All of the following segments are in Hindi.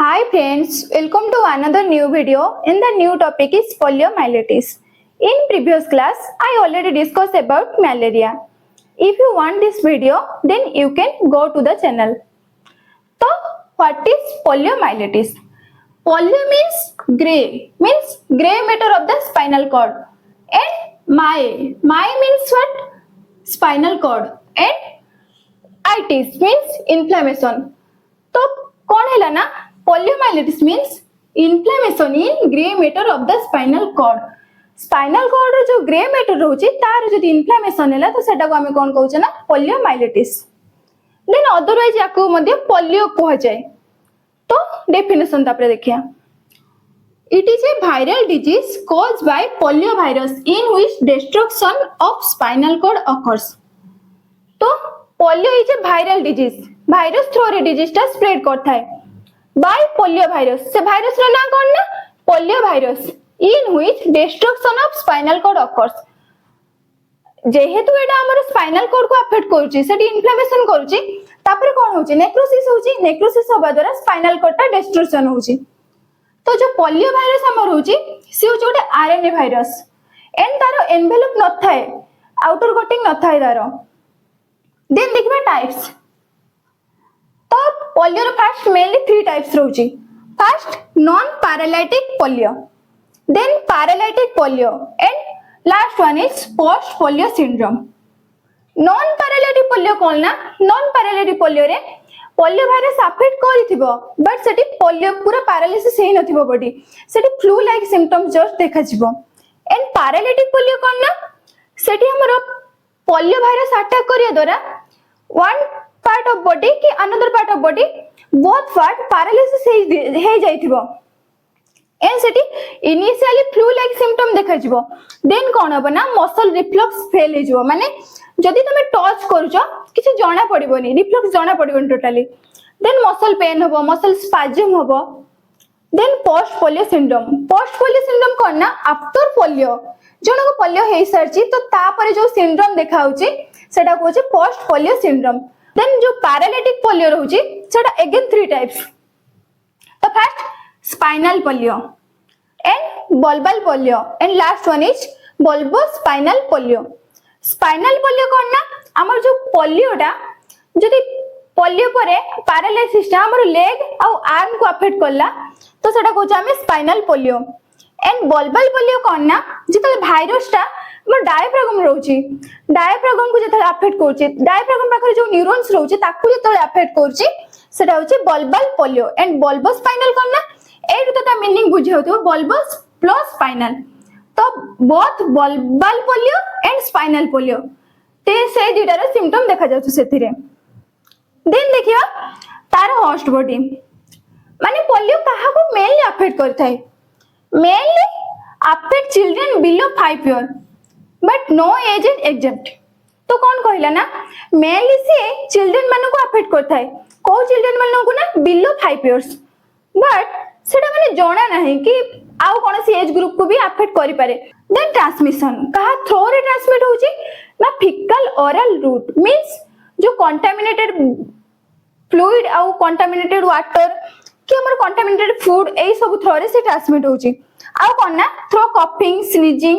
Hi friends, welcome to another new video and the new topic is poliomyelitis. In previous class, I already discussed about malaria. If you want this video, then you can go to the channel. So, what is poliomyelitis? Polio means gray matter of the spinal cord, and my means what? Spinal cord, and itis means inflammation. तो कौन है ना poliomyelitis means inflammation in gray matter of the spinal cord. Spinal cord रो जो ग्रे मैटर रहउची तार जदी इन्फ्लेमेशन हैला तो सेटा को हमें कोन कहउचे ना poliomyelitis. देन अदरवाइज याको मध्ये पोलियो कह जाय. तो डेफिनेशन तापरे देखिया. It is a viral disease caused by poliovirus in which destruction of spinal cord occurs. तो polio is a viral disease. Virus through रे डिजीज टा स्प्रेड करता है बाय पोलियो वायरस. से वायरस रो ना कोन ना polio virus in which destruction of spinal cord occurs. जेहेतु एटा हमर स्पाइनल कॉर्ड को अफेक्ट करूची सेटी इन्फ्लेमेशन करूची तापर कोन होची नेक्रोसिस होची. नेक्रोसिस होबा द्वारा स्पाइनल कॉर्ड टा डिस्ट्रक्शन होची. तो जो पोलियो वायरस हमर होची से होची ओटे आरएनए वायरस एंड तारो एनवेलप न थाए आउटर कोटिंग न थाए तारो. देन देखबा टाइप्स. तो पोलियो रो फर्स्ट मेनली 3 टाइप्स रहउची. First non paralytic polio, then paralytic polio and last one is post polio syndrome. Non paralytic polio कोन ना नॉन पैरालाइटिक पोलियो रे पोलियो वायरस अफेक्ट करिथिबो बट सेटी पोलियो पूरा पैरालिसिस हेइ नथिबो बॉडी सेटी फ्लू लाइक सिम्पटम्स जस्ट देखा जिवो. एंड पैरालाइटिक पोलियो कोन ना सेटी हमरो पोलियो वायरस अटैक करिया द्वारा one part of body कि another part of body both part paralysis हे जाइथिबो एंड सेटी इनिशियली फ्लू लाइक सिम्पटम देखा जिवो. देन कोन हबो ना मसल रिफ्लक्स फेल हे जिवो. माने जदी तमे टच करूछो किछि जणा पडिबोनी रिफ्लक्स जणा पडिबोनी टोटली. देन मसल पेन हबो मसल स्पाज्म हबो. Then post polio syndrome. Post polio syndrome कोन ना आफ्टर पोलियो जणो को पोलियो हे सरची तो तापरे जो सिंड्रोम देखा होची सेटा को होची पोस्ट पोलियो सिंड्रोम. देन जो पैरालिटिक पोलियो रहउची सेटा अगेन 3 टाइप्स. तो first spinal polio and bulbar polio and last one is bulbo spinal polio. Spinal polio कोन ना हमर जो पोलियोटा जदी पोलियो परे पैरालिसिस टा हमर लेग आ आर्म को अफेक्ट करला तो सेटा को हमें spinal polio. And bulbar polio कोन ना जेतले भाइरस टा हमर डायफ्रागम रहउची डायफ्रागम को जेतले अफेक्ट करची डायफ्रागम पाखरे जो न्यूरॉन्स रहउची ताकू जेतले अफेक्ट करची सेटा होची bulbar polio. And bulbospinal कोन ना एटु तो ता मीनिंग बुझी होतो बल्बस प्लस स्पाइनल. तो both bulbar polio and spinal polio ते से दुटार सिम्पटम देखा जाउछ सेथिरे. देन देखियो तार होस्ट बॉडी माने पोलियो काहा को मेनली अफेक्ट करथाय. Mainly affect children below 5 year but no age is exempt. तो कौन कहला ना मेनली से चिल्ड्रन माने को अफेक्ट करथाय. को चिल्ड्रन माने को ना बिलो 5 इयर्स बट सेटा माने जणा नाही कि आउ कोनसी एज ग्रुप को भी अफेक्ट करि पारे. देन ट्रांसमिशन कहा थ्रो रे ट्रांसमिट होची ना फिकल ओरल रूट मींस जो कंटामिनेटेड फ्लूइड आउ कंटामिनेटेड वाटर कि हमर कंटामिनेटेड फूड एई सब थ्रो रे से ट्रांसमिट होची. आउ कोन ना थ्रो कफिंग स्नीजिंग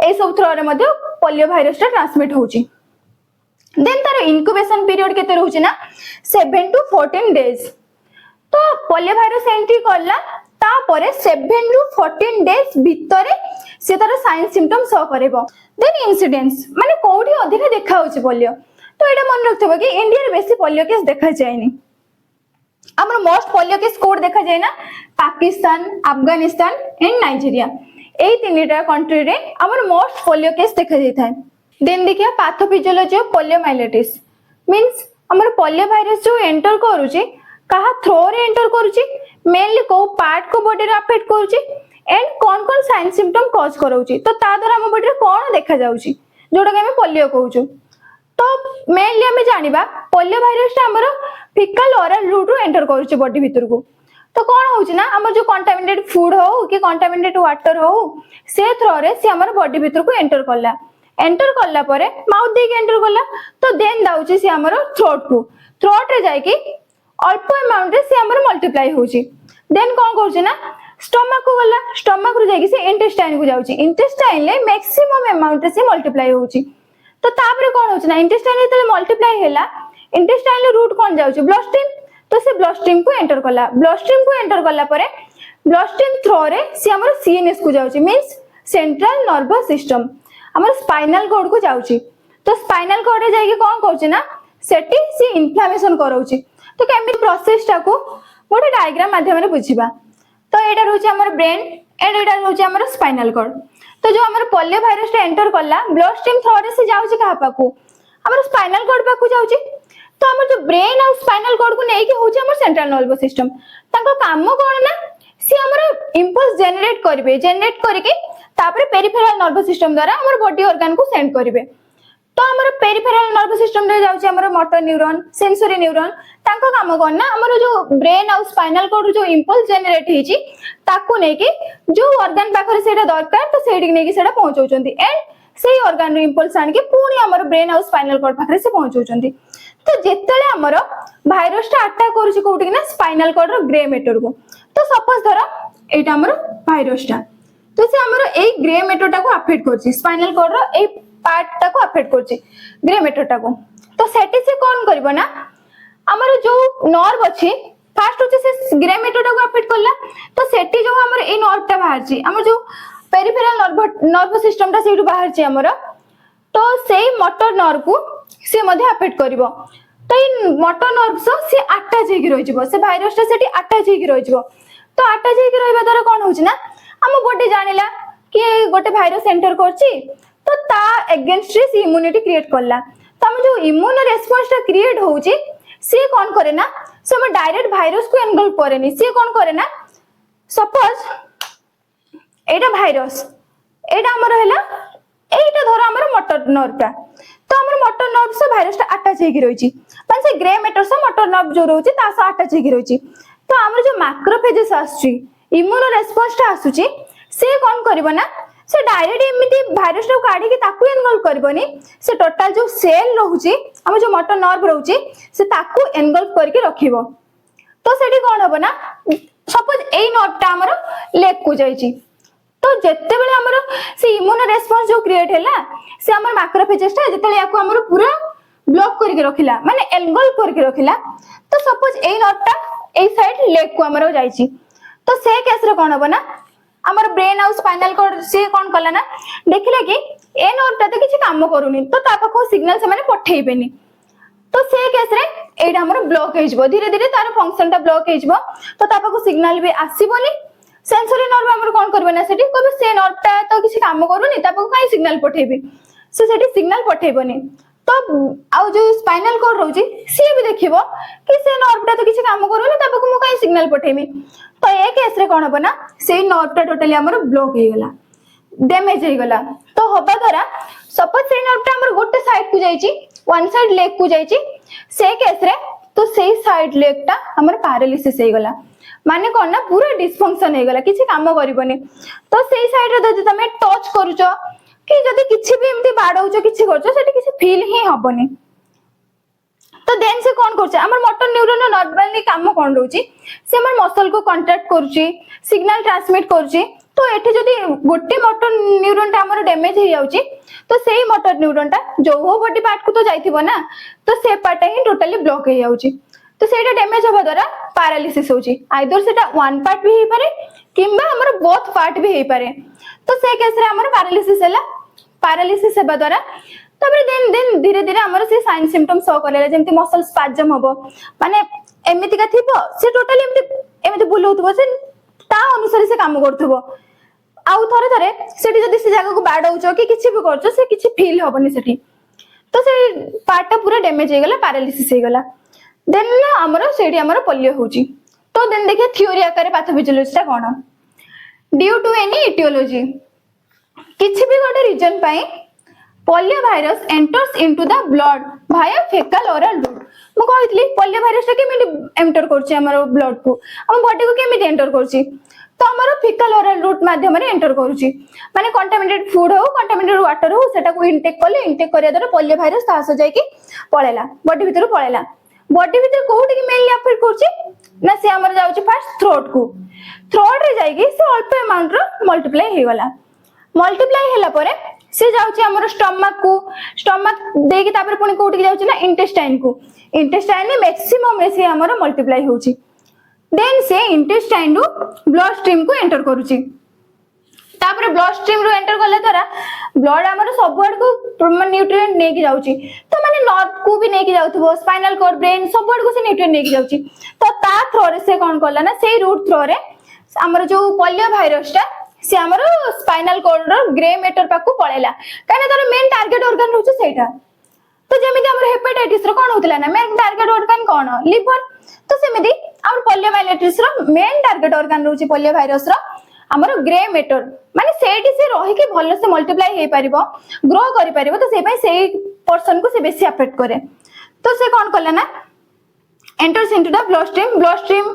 एई सब थ्रो रे मध्ये पोलियो वायरस टा ट्रांसमिट होची. देन तार इंक्यूबेशन पीरियड केते रहउची ना 7 to 14 डेज. तो पोलियो वायरस एंट्री करला तापरे 7 to 14 डेज भितरे से तार साइन सिम्पटम शो करबो. देन इंसिडेंस माने कोठी अधिक देखा होची पोलियो. तो एटा मन रखथबो कि इंडिया रे बेसी पोलियो केस देखा जायनी. हमर मोस्ट पोलियो केस कोड देखा जाय ना पाकिस्तान अफगानिस्तान एंड नाइजीरिया एई तीनटा कंट्री रे हमर मोस्ट पोलियो केस देखा जाय थाय. देन देखिया पैथोफिजियोलॉजी ऑफ पोलियोमाइलिटिस मींस हमर पोलियो वायरस जो एंटर करूची कहा थ्रो रे एंटर करूची मेनली को पार्ट को बॉडी रे अफेक्ट करूची एंड कोन कोन साइन सिम्पटम कॉज करूची. तो ता द्वारा हम बॉडी रे कोन देखा जाउची जोटा के हम पोलियो कहूछु. तो मेनली हमें जानिबा पोलियो वायरस ता हमर फिकल ओरल रूट रो एंटर करूची बॉडी भीतर को. तो कोन होउची ना हमर जो कंटामिनेटेड फूड हो कि कंटामिनेटेड वाटर हो से थ्रो रे से हमर बॉडी भीतर को एंटर करला परे माउथ दे के एंटर करला तो देन दाउची से हमर थ्रोट रे जाय कि अल्प अमाउंट रे से हमर मल्टीप्लाई होची देन कोन करछि ना स्टमक को गला स्टमक रु जाई से इंटेस्टाइन को जाउची इंटेस्टाइन ले मैक्सिमम अमाउंट रे से मल्टीप्लाई होची तो तापरे कोन होची ना इंटेस्टाइन रे मल्टीप्लाई हैला इंटेस्टाइन रूट कोन जाउची ब्लड स्ट्रीम तो से ब्लड स्ट्रीम को एंटर कला परे ब्लड स्ट्रीम थ्रो रे से हमर सीएनएस को जाउची मींस सेंट्रल नर्वस सिस्टम हमर स्पाइनल कॉर्ड को जाउची तो स्पाइनल कॉर्ड रे जाई कोन करची ना सेटी सी इन्फ्लेमेशन करौची तो केमी प्रोसेस टा को गोटे डायग्राम माध्यम रे बुझिबा तो एटा रहउची हमर ब्रेन एंड एटा रहउची हमर स्पाइनल कॉर्ड तो जो हमर पोलियो वायरस टा एंटर करला ब्लड स्ट्रीम थ्रो रे से जाउची कहा पाकू हमर स्पाइनल कॉर्ड पाकू जाउची तो हमर जो ब्रेन और स्पाइनल कॉर्ड को नेकी होची हमर सेंट्रल नर्वस सिस्टम ताको काम कोन ना सी हमर इंपल्स जनरेट करके तापर पेरिफेरल नर्वस सिस्टम द्वारा हमर बॉडी ऑर्गन को सेंड करिवे तो हमर पेरिफेरल नर्वस सिस्टम रे जाउची हमर मोटर न्यूरॉन सेंसरी न्यूरॉन ताको काम कोन ना हमर जो ब्रेन और स्पाइनल कॉर्ड जो इंपल्स जनरेट हिची ताको नेकी जो ऑर्गन पाखरे सेटा दरकार तो सेठी नेकी सेटा पहुंचौचंदी एंड सेही ऑर्गन रे इंपल्स आन के पूरी हमर ब्रेन और स्पाइनल कॉर्ड पाखरे से पहुंचौचंदी तो जेतेले हमर भाइरस टा अटैक करूची कोठी ना स्पाइनल कॉर्ड रो ग्रे मैटर को तो सपोज धर एटा हमर भाइरस टा तो से हमर ए ग्रे मैटर टा को अफेक्ट करची स्पाइनल कॉर्ड रो ए पार्ट टा को अफेक्ट करची ग्रे मैटर टा को तो सेठी से कोन करबो ना हमर जो नर्व अछि फर्स्ट होचे से ग्रे मैटर टा को अफेक्ट करला तो सेठी जो हमर ए नर्व टा बाहरची हमर जो पेरिफेरल नर्व सिस्टम टा सेठु बाहरची हमर तो सेही मोटर नर्व को से मध्ये अफेक्ट करिवो तो इ मोटर नर्व से अटैच हेकि रहि जिवो से भाइरस टा सेठी अटैच हेकि रहि जिवो तो अटैच हेकि रहबा द्वारा कोन होची ना हम बॉडी जानिला कि गोटे भाइरस एंटर करची तो ता अगेंस्ट रे इम्यूनिटी क्रिएट करला तो हम जो इम्यून रेस्पॉन्स टा क्रिएट होची से कोन करे ना से हम डायरेक्ट भाइरस को एनगल्फ करेनी से कोन करे ना सपोज एटा भाइरस एटा हमर हैला एटा धर हमर मोटर नर्व टा तो हमर मोटर नर्व से भाइरस टा अटैच हेकि रहिची माने से ग्रे मैटर से मोटर नर्व जो रहउची ता से अटैच हेकि रहिची तो हमर जो मैक्रोफेजेस आछी इम्यून रेस्पॉन्स टा आछुची से कोन करबो ना से डायरेक्ट एमिति भाइरस टा काढी के ताकू एनगल्फ करबोनी से टोटल जो सेल रहउची हम जो मोटर नर्व रहउची से ताकू एनगल्फ करके रखिबो तो सेठी कोन होबो ना सपोज एई नर्व टा हमर लेग को जाईची तो जेते बेले हमर से इम्यून रेस्पॉन्स जो क्रिएट हैला से हमर मैक्रोफेजेस ता जेते याको हमर पूरा ब्लॉक करके रखिला माने एनगल्फ करके रखिला तो सपोज एई नर्व टा एई साइड लेग को हमर जाईची तो से केस रे कोन होबो ना हमर ब्रेन और स्पाइनल कॉर्ड से कोन कला ना देखिला कि ए नर्व ता किछि काम करूनी तो ता पाखो सिग्नल से माने पठेइबेनी तो से केस रे एडा हमर ब्लॉक हेजबो धीरे धीरे तार फंक्शन टा ब्लॉक हेजबो तो ता पाखो सिग्नल भी आसीबोनी सेंसरी नर्व हमर कोन करबे ना सेठी कोबे से नर्व ता तो किछि काम करूनी ता पाखो काई सिग्नल पठेबी से सेठी सिग्नल पठेइबोनी तो आउ जो स्पाइनल कॉर्ड रहउची से भी देखिबो कि से नर्व ता तो किछि काम करूनी ता पाखो मु काई सिग्नल पठेबी तो ए केस रे कोन होबो ना से नर्व ता टोटली हमर ब्लॉक हे गेला डैमेज हे गेला तो होबा द्वारा सपोज से नर्व ता हमर गोटे साइड को जाईची वन साइड लेग को जाईची से केस रे तो सेही साइड लेग टा हमर पैरालिसिस हे गेला माने कोन ना पूरा डिसफंक्शन हे गेला किछि काम करिवनी तो सेही साइड रे जदि तमे टच करूचो कि जदि किछि भी एमती बाडौचो किछि करचो सेठी किछि फील ही हबनी तो देन से कोन करछ हमर मोटर न्यूरॉन नॉर्मली काम कोन रहउची से हमर मसल को कांटेक्ट करूची सिग्नल ट्रांसमिट करूची तो एठी जदि गोटे मोटर न्यूरॉन टा हमर डैमेज हे जाउची तो सेही मोटर न्यूरॉन टा जो हो बॉडी पार्ट को तो जाइथिबो ना तो से पार्ट ही टोटली ब्लॉक हे जाउची तो सेटा डैमेज होबा द्वारा पैरालिसिस होची आइदर सेटा वन पार्ट भी हे पारे किंबा हमर बोथ पार्ट भी हे पारे तो से केस रे हमर पैरालिसिस हेबा द्वारा तबरे दिन धीरे धीरे हमर से साइन सिम्पटम शो करेला जेंति मसल स्पाजम होबो माने एमिति का थिबो से टोटली एमिति बुलौथबो से ता अनुसार से काम करथबो आउ थरे थरे सेठी जदी से जगह को बाडौचो कि किछि भी करचो से किछि फील होबनी सेठी तो से पार्ट टा पूरा डैमेज हे गेला पैरालिसिस हे गेला देन ना हमर सेठी हमर पोलियो होची तो देन देखिए थ्योरी आकारे पैथोफिजियोलॉजी ता कोन ड्यू टू एनी इटियोलॉजी किछि भी गोटे रीजन पई polio virus enters into the blood Bhaya faecal oral route मु कहितली पोलियो भाइरस ता केमिति एंटर करछि हमर ब्लड को हम बॉडी को केमिति एंटर करछि तो हमर फेकल ओरल रूट माध्यम रे एंटर करूछि माने कंटामिनेटेड फूड हो कंटामिनेटेड वाटर हो सेटा को इनटेक करले इनटेक करिया द्वारा पोलियो भाइरस तास जाय कि पळेला बॉडी भीतर पळेला बॉडी भीतर कोउठी की मेनली अफेक्ट करछि ना से हमर जाउछि फर्स्ट थ्रोट को थ्रोट रे जाइगी से अल्प अमाउंट रो मल्टीप्लाई हे गला मल्टीप्लाई होला परे से जाउछि हमर स्टमक देकी तापर पुनी कोउठी की जाउछि ना इंटेस्टाइन ने मैक्सिमम रे से हमर मल्टीप्लाई होउछि देन से इंटेस्टाइन रो ब्लड स्ट्रीम को एंटर करूछि तापर ब्लड स्ट्रीम रो एंटर करले द्वारा ब्लड हमर सब वर्ड को न्यूट्रिएंट नेकी जाउछि तो माने नर्व को भी नेकी जाउथबो स्पाइनल कॉर्ड ब्रेन सब वर्ड को से न्यूट्रिएंट नेकी जाउछि तो ता थ्रो रे से कोन करला ना से रूट थ्रो रे हमर जो पोलियो वायरस ता से हमर स्पाइनल कॉर्ड रो ग्रे मैटर पाकू पळेला काने तार मेन टारगेट ऑर्गन रहउछि सेटा तो जेमिति हमर हेपेटाइटिस रो कोन होतला ना मेन टारगेट ऑर्गन कोन लिवर तो सेमिति हमर पोलियो वायरस रो मेन टारगेट ऑर्गन रहउछि पोलियो वायरस रो हमर ग्रे मैटर माने सेठी से रही के भलो से मल्टीप्लाई हे परिबो ग्रो करि परिबो तो से पई सेही पर्सन को से बेसी अफेक्ट करे तो से कोन करला ना enters into the blood stream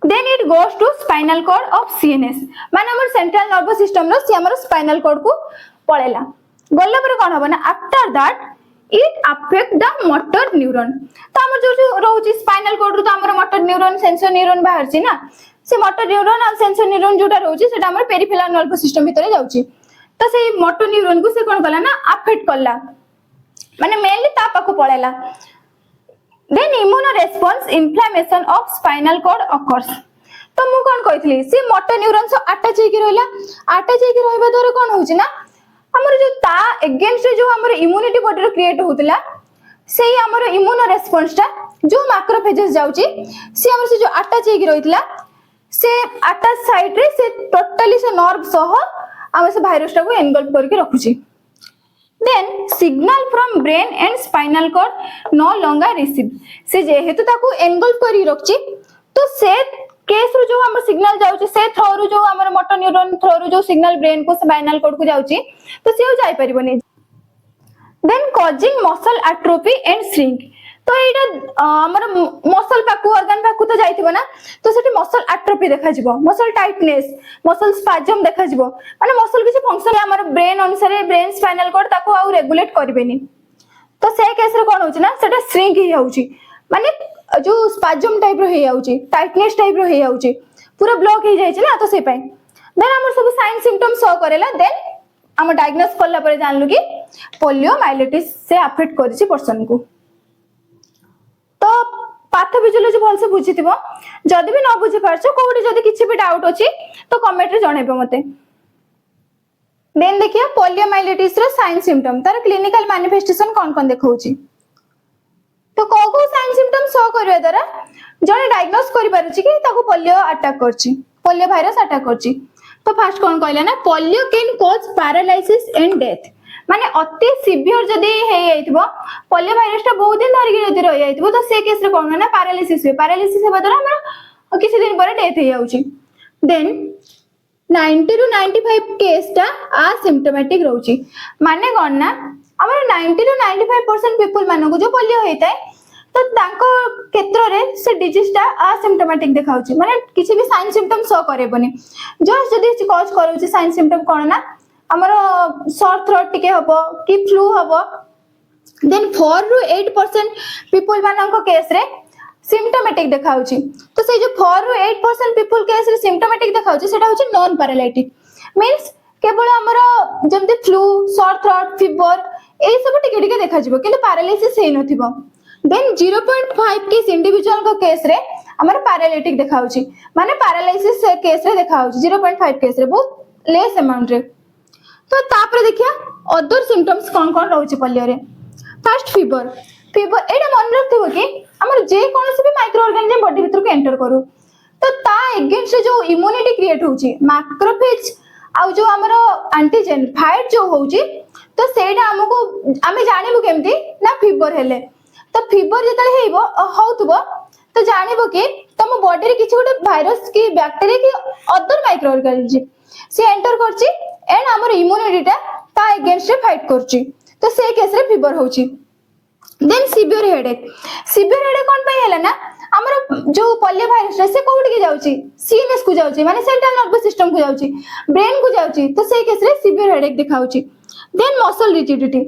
then it goes to spinal cord of CNS माने हमर सेंट्रल नर्वस सिस्टम रो से हमर स्पाइनल कॉर्ड को पळेला गल्ला पर कोन होबो ना after that it affect the motor neuron तो हमर जो रहउची स्पाइनल कॉर्ड रो तो हमर मोटर न्यूरॉन सेंसर न्यूरॉन बाहर छी ना से मोटर न्यूरॉन और सेंसर न्यूरॉन जोटा रहउची सेटा हमर पेरिफेरल नर्वस सिस्टम भीतर जाउची तो से मोटर न्यूरॉन को से कोन कला ना अफेक्ट करला माने मेनली ता पाको पळेला then immuno response inflammation of spinal cord occurs तो मु कोन कहितली से मोटर न्यूरॉन सो अटैच हेकि रहबा द्वारा कोन होउची ना हमर जो ता अगेंस्ट जो हमर इम्यूनिटी बॉडी रो क्रिएट होतला से हमर इम्यूनो रेस्पॉन्स ता जो मैक्रोफेजेस जाउची से हमर से जो अटैच हेकि रहितला से अटैच साइड रे से टोटली से नर्व सह हम से वायरस को एनगल्फ करके रखुची then signal from brain and spinal cord no longer receive से जेहेतु ताको एनगल्फ करी रखची तो से केस रो जो हमर सिग्नल जाउची से थ्रू रो जो हमर मोटर न्यूरॉन थ्रू रो जो सिग्नल ब्रेन को स्पाइनल कॉर्ड को जाउची तो से जाई परिबोनी then causing muscle atrophy and shrink तो एटा हमर मसल पाकू ऑर्गन पाकू तो जाइथिबो ना तो सेठी मसल एट्रोफी देखा जिवो मसल टाइटनेस मसल स्पाजम देखा जिवो माने मसल किछि फंक्शन हमर ब्रेन अनुसार ब्रेन स्पाइनल कॉर्ड ताको आ रेगुलेट करबेनी तो से केस रे कोन होची ना सेटा श्रिंक ही होउची माने जो स्पाजम टाइप रो हे जाउची टाइटनेस टाइप रो हे जाउची पूरा ब्लॉक हे जाय छी ना तो से पय देन हमर सब साइन सिम्पटम शो करेला देन हम डायग्नोस करला परे जानलु कि पोलियो माइलिटिस से अफेक्ट करिछि पर्सन को तो पैथोफिजियोलॉजी भल से बुझिथिबो जदी भी न बुझि परछो कोठी जदी किछि भी डाउट अछि तो कमेंट रे जणेबो मते देन देखिया polio myelitis rho sine symptom तार क्लिनिकल मैनिफेस्टेशन कोन देखौछि तो को साइन सिम्पटम शो करबे द्वारा जने डायग्नोस करि परछि कि ताको पोलियो अटैक करछि पोलियो वायरस अटैक करछि तो फर्स्ट कोन कहले ना polio can cause paralysis and death माने अति सिवियर जदी हे जाइतबो पोलियो वायरस ता बहुत दिन धरि जदी रहि जाइतबो तो से केस रे कोन ना पैरालिसिस हेबा द्वारा हमर किछि दिन पर डेथ हे जाउची देन 90 to 95 केस ता असिम्प्टोमेटिक रहउची माने कोन ना हमर 90 to 95% पीपल मानको को जो पोलियो हेताय तो तांको क्षेत्र रे से डिजीज ता असिम्प्टोमेटिक देखाउची माने किछि भी साइन सिम्पटम शो करेबनी जस्ट जदी कॉज करूची साइन सिम्पटम कोन ना हमर शॉर्ट थ्रोट टिके हबो कि फ्लू हबो देन 4 to 8% पीपल मानको केस रे सिम्प्टोमेटिक देखाउची तो से जो 4 to 8% पीपल केस रे सिम्प्टोमेटिक देखाउची सेटा होची नॉन पैरालाइटिक मींस केवल हमर जमते फ्लू शॉर्ट थ्रोट फीवर ए सब टिके टिके देखा जिवो किंतु पैरालिसिस हे नथिबो देन 0.5 केस इंडिविजुअल को केस रे हमर पैरालिटिक देखाउची माने पैरालिसिस केस रे देखाउची 0.5 केस रे बहुत लेस अमाउंट रे तो तापर देखिया अदर सिम्पटम्स कोन रहउची पोलियो रे फर्स्ट फीवर एटा मन रखथिबो कि हमर जे कोनसे भी माइक्रो ऑर्गेनिज्म बॉडी भीतर को एंटर करू तो ता अगेंस्ट जो इम्यूनिटी क्रिएट होची मैक्रोफेज आ जो हमरो एंटीजन फाइट जो होची तो सेटा हमको आमे जानिबो केमती ना फीवर हेले तो फीवर जेतले हेबो होतबो तो जानिबो कि तम बॉडी रे किछि गोटे वायरस की बैक्टीरिया की अदर माइक्रो ऑर्गेनिज्म से एंटर करची एंड हमर इम्यूनिटी ता अगेंस्ट फाइट करची तो से केस रे फीवर होची देन सिवियर हेडेक कोन पय हैला ना हमर जो पोलियो वायरस रे से कोठी के जाउची सीएनएस को जाउची माने सेंट्रल नर्वस सिस्टम को जाउची ब्रेन को जाउची तो से केस रे सिवियर हेडेक दिखाउची देन मसल रिजिडिटी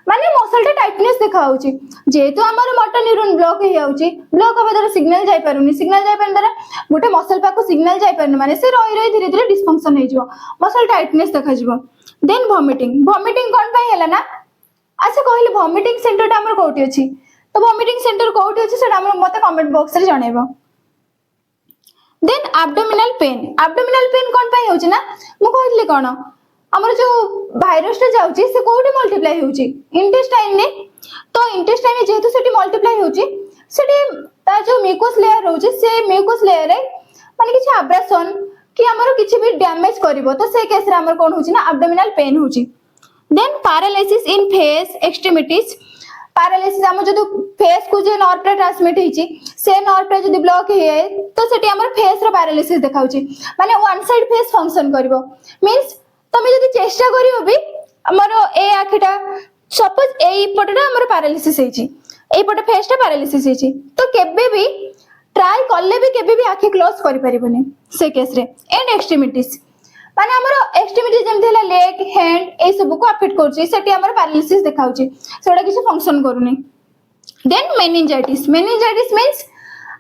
माने मसल टा टाइटनेस देखा होची जेहेतु हमर मोटर न्यूरॉन ब्लॉक हे जाउची ब्लॉक होबा द्वारा सिग्नल जाय पारुनी द्वारा गोटे मसल पाको सिग्नल जाय पारुनी माने से रही रही धीरे धीरे डिस्फंक्शन हे जिवो मसल टाइटनेस देखा जिवो देन वॉमिटिंग कोन पय हैला ना अच्छा कहले वॉमिटिंग सेंटर टा हमर कोठी अछि तो वॉमिटिंग सेंटर कोठी अछि सेटा हमर मते कमेंट बॉक्स रे जणेबो देन एब्डोमिनल पेन कोन पय होची ना मु कहली कोन हमर जो भाइरस टा जाउची से कोठी मल्टीप्लाई होची इंटेस्टाइन ने तो इंटेस्टाइन में जेहेतु सेठी मल्टीप्लाई होची सेठी ता जो म्यूकस लेयर होची से म्यूकस लेयर रे माने किछ एब्रेशन कि हमर किछ भी डैमेज करबो तो से केस रे हमर कोन होची ना एब्डोमिनल पेन होची देन पैरालिसिस इन फेस एक्सट्रीमिटीज पैरालिसिस हम जो फेस को जे नर्व पे ट्रांसमिट हिची से नर्व पे जदी ब्लॉक हे तो सेठी हमर फेस रो पैरालिसिस देखाउची माने वन साइड फेस फंक्शन करबो मींस तमे जदी चेष्टा करियो भी हमर ए आखिटा सपोज ए पटटा हमर पैरालिसिस हेची ए पट फेस टा पैरालिसिस हेची तो केबे भी ट्राई करले भी केबे भी आखि क्लोज करि परिबोनी से केस रे एंड एक्सट्रीमिटीज माने हमर एक्सट्रीमिटी जेमते हला लेग हैंड ए सब को अफेक्ट करची सेठी हमर पैरालिसिस देखाउची सेडा किछ फंक्शन करूनी देन मेनिंजाइटिस मींस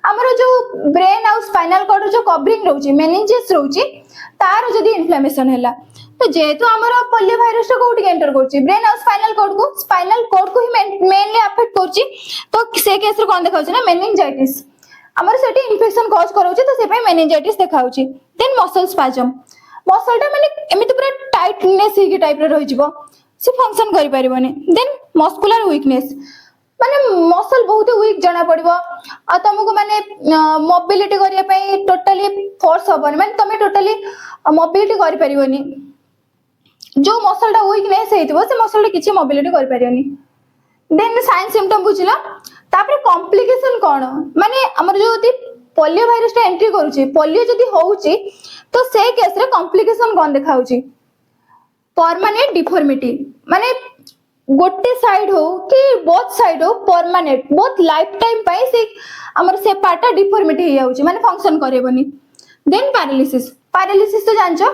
हमर जो ब्रेन और स्पाइनल कॉर्ड जो कवरिंग रहउची मेनिंजेस रहउची तार जदी इन्फ्लेमेशन हैला तो जेहेतु हमर पोलियो भाइरस को कोठी एंटर करची ब्रेन और स्पाइनल कॉर्ड को ही मेनली अफेक्ट करची तो से केस रे कोन देखाउची ना मेनिंजाइटिस हमर सेठी इन्फेक्शन कॉज करउची तो से पे मेनिंजाइटिस देखाउची देन मसल स्पाजम मसल टा माने एमिति पूरा टाइटनेस ही टाइप रे रहि जिवो से फंक्शन करि परिबोनी देन मस्कुलर वीकनेस माने मसल बहुत वीक जाना पड़िबो आ तुमको माने मोबिलिटी करिया पई टोटली फोर्स होबनी माने तमे टोटली मोबिलिटी करि परिबोनी जो मसल टा वीकनेस हेतिबो से मसल टा किछि मोबिलिटी करि परिबोनी देन साइन सिम्पटम बुझिलो तापर कॉम्प्लिकेशन कोन माने हमर जो पोलियो भाइरस टा एंट्री करूची पोलियो जदी होउची तो से केस रे कॉम्प्लिकेशन कोन देखाउची परमानेंट डिफॉर्मिटी माने गोटे साइड हो कि बोथ साइड हो परमानेंट बोथ लाइफ टाइम पाई से हमर से पार्टा डिफॉर्मिटी हे जाउची माने फंक्शन करेबनी देन पैरालिसिस तो जानछो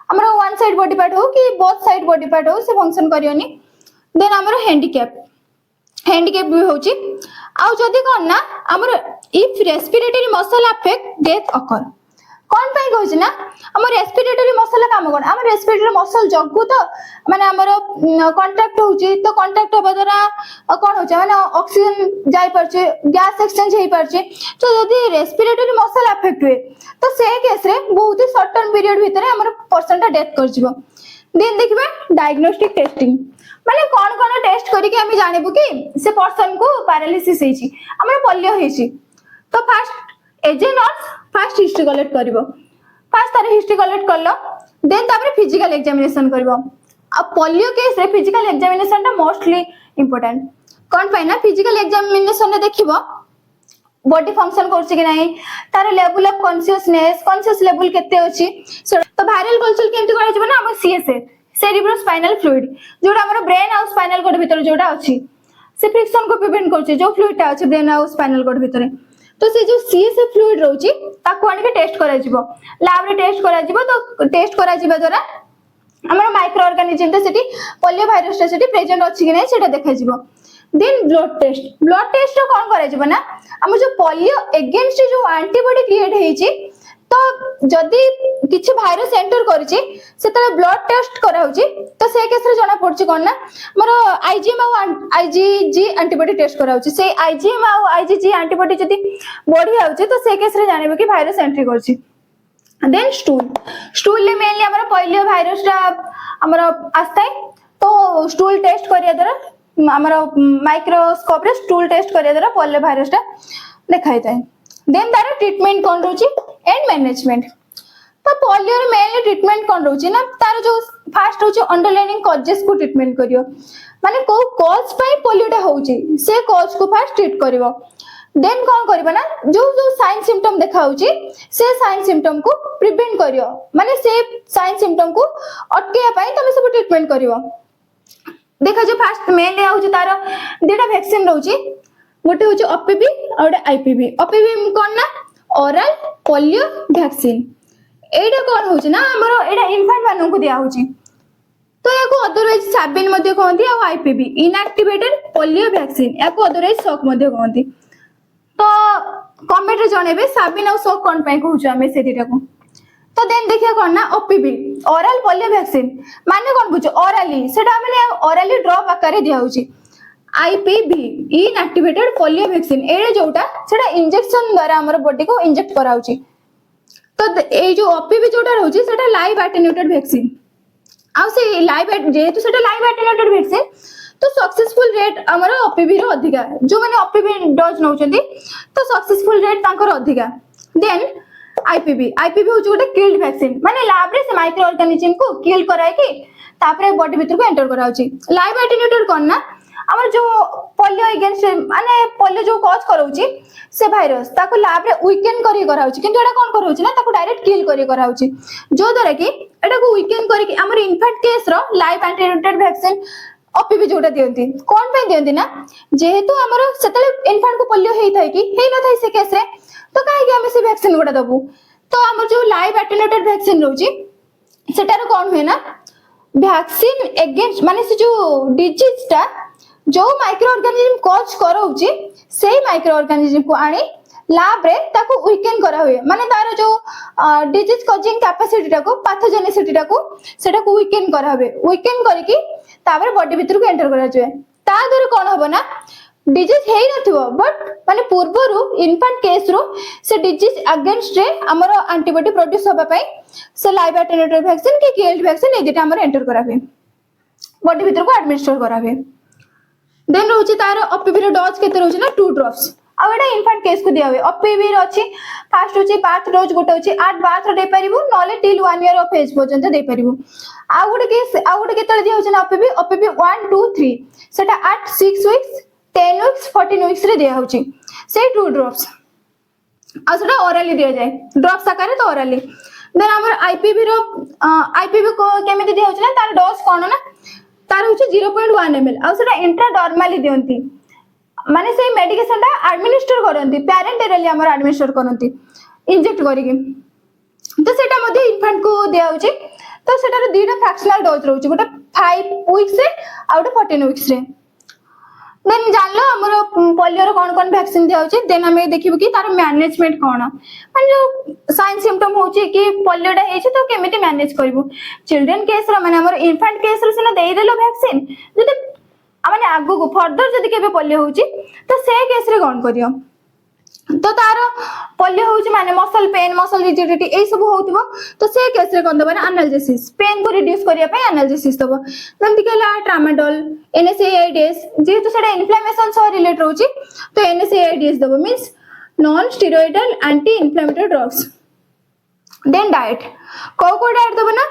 हमर वन साइड बॉडी पार्ट हो कि बोथ साइड बॉडी पार्ट हो से फंक्शन करियोनी देन हमर हैंडीकैप भी होची आ जदी कोन ना हमर if respiratory muscle affect death occur कोन पई कहछि ना हमर रेस्पिरेटरी मसल काम कोन हमर रेस्पिरेटरी मसल जग्गु तो माने हमर कांटेक्ट होची तो कांटेक्ट होबा द्वारा कोन होची माने ऑक्सीजन जाई परचे गैस एक्सचेंज हेई परचे तो जदी रेस्पिरेटरी मसल अफेक्ट हुए तो से केस रे बहुत ही शॉर्ट टर्म पीरियड भीतर हमर पर्सन टा डेथ कर जिवो देन देखबे डायग्नोस्टिक टेस्टिंग माने कोन कोन टेस्ट करी के हम जानिबु कि से पर्सन को पैरालिसिस हेची हमर पोलियो हेची तो फर्स्ट हिस्ट्री कलेक्ट करिवो फर्स्ट तार हिस्ट्री कलेक्ट करलो देन तापर फिजिकल एग्जामिनेशन करिवो आ पोलियो केस रे फिजिकल एग्जामिनेशन टा मोस्टली इंपोर्टेंट कोन पय ना फिजिकल एग्जामिनेशन रे देखिबो बॉडी फंक्शन करछि कि नाही तार लेवल ऑफ कॉन्शियस लेवल केते अछि तो वायरल कल्चर केमति करा जबो ना हम सीएसए सेरिब्रोस्पाइनल फ्लूइड जोडा हमर ब्रेन और स्पाइनल कॉर्ड भीतर जोडा अछि से फ्रिक्शन को प्रिवेंट करछि जो फ्लूइड टा अछि ब्रेन और स्पाइनल कॉर्ड भीतर तो से जो सीएसए फ्लूइड रहउची ताको आनि के टेस्ट करा जिवो लैब रे टेस्ट करा जिवो तो टेस्ट करा जिबा द्वारा हमर माइक्रो ऑर्गेनिज्म टा सेठी पोलियो भाइरस टा सेठी प्रेजेंट अछि कि नै सेटा देखा जिवो देन ब्लड टेस्ट कोन करा जिवो ना हम जो पोलियो अगेंस्ट जो एंटीबॉडी क्रिएट हेची तो जदी किछि भाइरस एंटर करछि सेतले ब्लड टेस्ट करा होची तो से केस रे जणा पड़छि कोन ना मोर आईजीएम और आईजीजी एंटीबॉडी टेस्ट करा होची से आईजीएम और आईजीजी एंटीबॉडी जदी बॉडी आउछि तो से केस रे जानिबो कि भाइरस एंट्री करछि देन स्टूल ले मेनली हमर पोलियो भाइरस रा हमर आस्ताय तो स्टूल टेस्ट करिया द्वारा हमर माइक्रोस्कोप रे स्टूल टेस्ट करिया द्वारा पोलियो भाइरस टा देखाई थाए देन तार ट्रीटमेंट कोन रहउची एंड मैनेजमेंट तो पोलियो रे मेनली ट्रीटमेंट कोन रहउची ना तार जो फर्स्ट होची अंडरलाइनिंग कॉजेस को ट्रीटमेंट करियो माने को कॉज पई पोलियो टा होची से कॉज को फर्स्ट ट्रीट करिवो देन कोन करबा ना जो जो साइन सिम्पटम देखाउची से साइन सिम्पटम को प्रिवेंट करियो माने से साइन सिम्पटम को अटकेया पई तमे सब ट्रीटमेंट करिवो देखा जो फर्स्ट मेनली आउची तार देटा वैक्सीन रहउची गोटे होची ओपीवी और आईपीवी ओपीवी कोन ना ओरल पोलियो वैक्सीन एडा कोन होची ना हमरो एडा इन्फेंट मानन को दिया होची तो याको अदरवाइज साबिन मध्ये कहंती आ आईपीवी इनएक्टिवेटेड पोलियो वैक्सीन याको अदरवाइज शॉक मध्ये कहंती। तो कमेंट रे जणेबे साबिन आ शॉक कोन पय कहउछ हमें से दिटा को। तो देन देखिया कोन ना ओपीवी ओरल पोलियो वैक्सीन माने कोन बुझ ओरली सेटा माने ओरली ड्रॉप आकार रे दिया होची। IPv inactivated polio vaccine array जोटा सेटा इंजेक्शन द्वारा हमर बॉडी को इंजेक्ट कराउची। तो ए जो ओपीवी जोटा रहउची सेटा लाइव एटेन्यूएटेड वैक्सीन आ से लाइव जेहेतु सेटा लाइव एटेन्यूएटेड वैक्सीन तो सक्सेसफुल रेट हमर ओपीवी रो अधिका जो माने ओपीवी डोज नउचंती तो सक्सेसफुल रेट तांकर अधिका। देन आईपीवी हो गोटे किल्ड वैक्सीन माने लैब रे से माइक्रो ऑर्गेनिज्म को किल कराय कि तापरे बॉडी भीतर को एंटर कराउची। लाइव एटेन्यूएटेड कोन ना हमर जो पोलियो अगेंस्ट माने पोलियो जो कॉज कराउची से भाइरस ताको लैब रे वीकेंड करी कराउची किंतु एटा कोन कराउची ना ताको डायरेक्ट किल करी कराउची जो द्वारा कि एटा को वीकेंड करी हमर इन्फेक्ट केस रो लाइव एटेन्यूएटेड वैक्सीन ओपीवी जोटा दियंती कोन पे दियंती ना जेहेतु हमर सेतले इन्फेंट को पोलियो हेई थाय कि हेई न थाय से केस रे तो काहे कि हम से वैक्सीन गोटा दबु। तो हमर जो लाइव एटेन्यूएटेड वैक्सीन रहउची सेटार कोन होय ना वैक्सीन अगेंस्ट माने से जो डिजीज ता जो माइक्रो ऑर्गेनिज्म कॉज कराउची सेही माइक्रो ऑर्गेनिज्म को आनी लैब रे ताको वीकेंड करा हुए माने तार जो डिजीज कॉजिंग कैपेसिटी टा को पैथोजेनिसिटी टा को सेटा को वीकेंड करा हुए वीकेंड करके तापर बॉडी भीतर को एंटर करा जाय ता द्वारा कोन होबो ना डिजीज हेई नथिबो बट माने पूर्वरु इन्फेंट केस रो से डिजीज अगेंस्ट रे हमर एंटीबॉडी प्रोड्यूस होबा पई से लाइव एटेन्यूएटेड वैक्सीन के किल्ड वैक्सीन ए दिटा हमर एंटर करा हुए बॉडी भीतर को एडमिनिस्टर करा हुए। देन रोची तार ओपीवी रो डोज केते रोची ना 2 ड्रॉप्स आ एटा इन्फेंट केस को दिया हुए ओपीवी रो अछि फर्स्ट होची बाथ डोज गोटे होची 8 बाथ रो दे परिबो नले टिल 1 ईयर ऑफ एज पर्यंत दे परिबो। आ गुटे केस आ गुटे केते दिया होची ना ओपीवी 1 2 3 सेटा 8 6 वीक्स 10 वीक्स 14 वीक्स रे दिया होची से 2 ड्रॉप्स आ सेटा ओरली दिया जाय ड्रॉप्स आकार तो ओरली। देन हमर आईपीवी को केमिति दिया होची ना तार डोज कोन ना तार होची 0.1 ml आ सेटा इंट्राडर्मली दियंती माने से मेडिकेशन ता एडमिनिस्टर करंती पैरेंटरली हमर एडमिनिस्टर करंती इंजेक्ट करिके तो सेटा मध्ये इन्फेंट को दिया होची। तो सेटा रे दीटा फ्रैक्शनल डोज रहउची गोटे 5 वीक्स रे आ गोटे 14 वीक्स रे। देन जानलो हमर पोलियो रो कोन वैक्सीन दिया होची। देन हमें देखिबो कि तार मैनेजमेंट कोन माने जो साइन सिम्पटम होची कि पोलियो डा हेची तो केमिति मैनेज करबो। चिल्ड्रन केस रो माने हमर इन्फेंट केस रो सिना देई देलो वैक्सीन जदि माने आगु को फर्दर जदि केबे पोलियो होची तो से केस रे कोन करियो। तो तार पोलियो होची माने मसल पेन मसल रिजिडिटी ए सब होतबो तो से केस रे कोन दबा ना एनाल्जेसिस पेन को रिड्यूस करिया पे एनाल्जेसिस दबो जेंति केला ट्रामाडोल एनएसएआईडीएस जेहेतु सेटा इन्फ्लेमेशन सह रिलेट रहउची तो एनएसएआईडीएस दबो means non steroidal anti inflammatory drugs. Then diet को डाइट दबो ना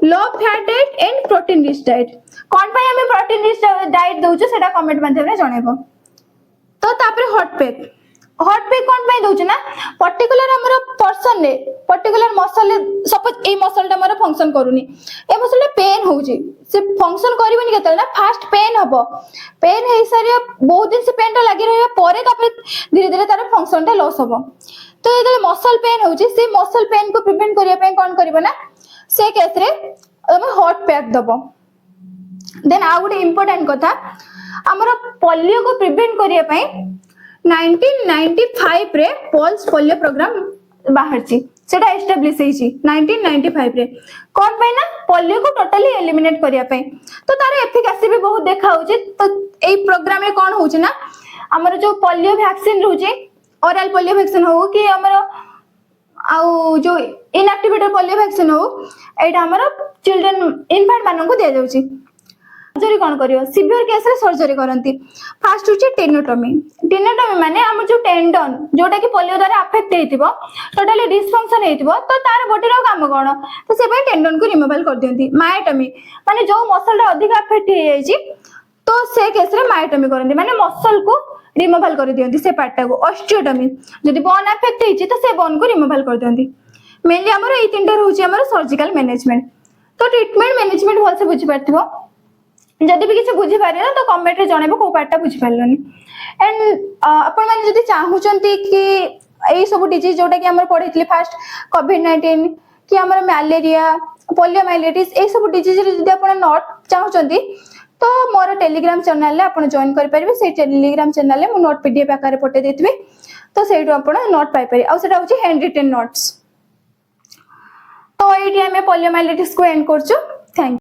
low fat diet and protein rich diet कोन पय हमें प्रोटीन रिच डाइट दउछु सेटा कमेंट माध्यम रे जणेबो। तो तापर हॉट पैक कोन पय दउछु ना पर्टिकुलर हमर पर्सन ने पर्टिकुलर मसल सपोज ए मसल टा हमर फंक्शन करूनी ए मसल टा पेन होउची से फंक्शन करबनी केतल ना फास्ट पेन हबो पेन हे सारिया बहुत दिन से पेन टा लागि रहया परे तापर धीरे धीरे तार फंक्शन टा लॉस हबो। तो एदले मसल पेन होउची से मसल पेन को प्रिवेंट करिया पे कोन करबो ना से केस रे हम हॉट पैक दबो। देन आ गुटे इंपोर्टेंट कथा हमर पोलियो को प्रिवेंट करिया पे 1995 रे पल्स पोलियो प्रोग्राम बाहर ची सेटा एस्टैब्लिश हेची 1995 रे कोन पे ना पोलियो को टोटली एलिमिनेट करिया पे। तो तार एफिकेसी भी बहुत देखा होची। तो एई प्रोग्राम रे कोन होची ना हमर जो पोलियो वैक्सीन रहउची ओरल पोलियो वैक्सीन हो कि हमर आउ जो इनएक्टिवेटेड पोलियो वैक्सीन हो एटा हमर चिल्ड्रन इन्फेंट मानन को दिया जाउची। सर्जरी कोन करियो सिवियर केस रे सर्जरी करंती फास्ट होची टेनोटॉमी माने हम जो टेंडन जोटा कि पोलियो द्वारा अफेक्ट हेतिबो टोटली डिसफंक्शन हेतिबो तो तार बॉडी रो काम कोन तो से पे टेंडन को रिमूवल कर दियंती। मायोटॉमी माने जो मसल टा अधिक अफेक्ट हे जायची तो से केस रे मायोटॉमी करंती माने मसल को रिमूवल कर दियंती से पार्ट टा को। ऑस्टियोटॉमी जदि बोन अफेक्ट हेची तो से बोन को रिमूवल कर दियंती। मेनली हमर ए तीनटा रहउची हमर सर्जिकल मैनेजमेंट। तो ट्रीटमेंट मैनेजमेंट भल से बुझी परथिबो जदि भी किसी बुझी पारे ना तो कमेंट रे जणेबो को पार्ट टा बुझी पारलनी। एंड अपन माने जदि चाहूचंती कि एई सब डिजीज जोटा कि हमर पढितली फास्ट कोविड 19 कि हमर मलेरिया पोलियोमाइलिटिस ए सब डिजीज रे जदि अपन नॉट चाहूचंदी तो मोर टेलीग्राम चैनल आप जॉइन करेंगे से टेलीग्राम चैनल में नोट पीडीएफ आकार पठे देथिबे तो सेठू आपण नोट पाई पारे आ सेटा होची हैंड रिटन नोट्स तो एटी हमें पोलियोमाइलिटिस को एंड करछु थैंक